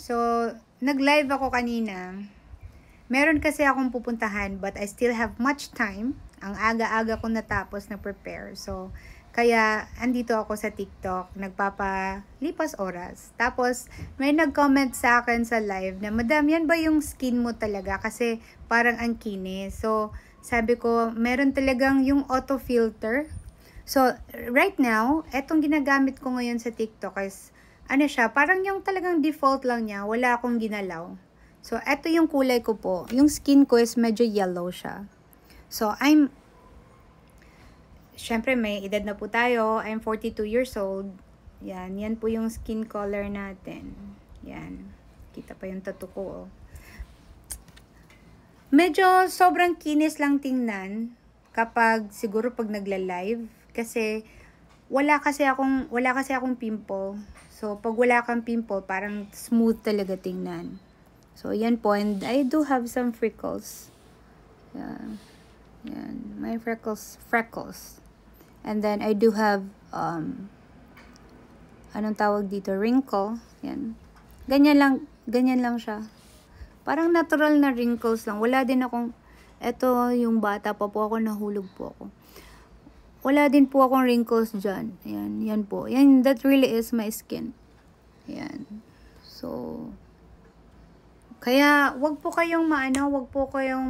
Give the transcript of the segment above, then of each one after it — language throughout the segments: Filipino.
So, nag-live ako kanina. Meron kasi akong pupuntahan but I still have much time. Ang aga-aga ko natapos na prepare. So, kaya andito ako sa TikTok, nagpapalipas oras. Tapos, may nag-comment sa akin sa live na, Madam, yan ba yung skin mo talaga? Kasi parang ang kinis. So, sabi ko, meron talagang yung auto filter. So, right now, etong ginagamit ko ngayon sa TikTok is, ano siya, parang yung talagang default lang niya, wala akong ginalaw. So, eto yung kulay ko po. Yung skin ko is medyo yellow siya. So, syempre may edad na po tayo. I'm 42 years old. Yan po yung skin color natin. Yan. Kita pa yung tattoo ko. Oh. Medyo sobrang kinis lang tingnan kapag siguro pag nagla-live kasi wala kasi akong pimple. So pag wala kang pimple, parang smooth talaga tingnan. So yan po, and I do have some freckles. Yan, my freckles. And then I do have anong tawag dito, wrinkle. Yan. Ganyan lang siya. Parang natural na wrinkles lang. Wala din akong, eto yung bata pa po ako, nahulog po ako. Wala din po akong wrinkles dyan. Ayan, yan po. Yan, that really is my skin. Ayan. So, kaya, wag po kayong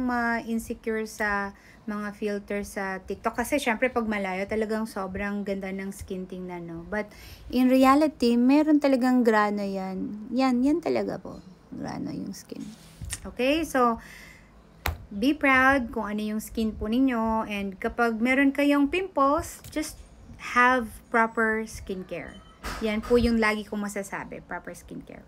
ma-insecure sa mga filter sa TikTok. Kasi, syempre, pag malayo, talagang sobrang ganda ng skin tingnan, no? But, in reality, meron talagang grano yan. Yan talaga po. Grano yung skin. Okay, so be proud kung ano yung skin po ninyo, and kapag meron kayong pimples, just have proper skincare. Yan po yung lagi kong masasabi, proper skincare.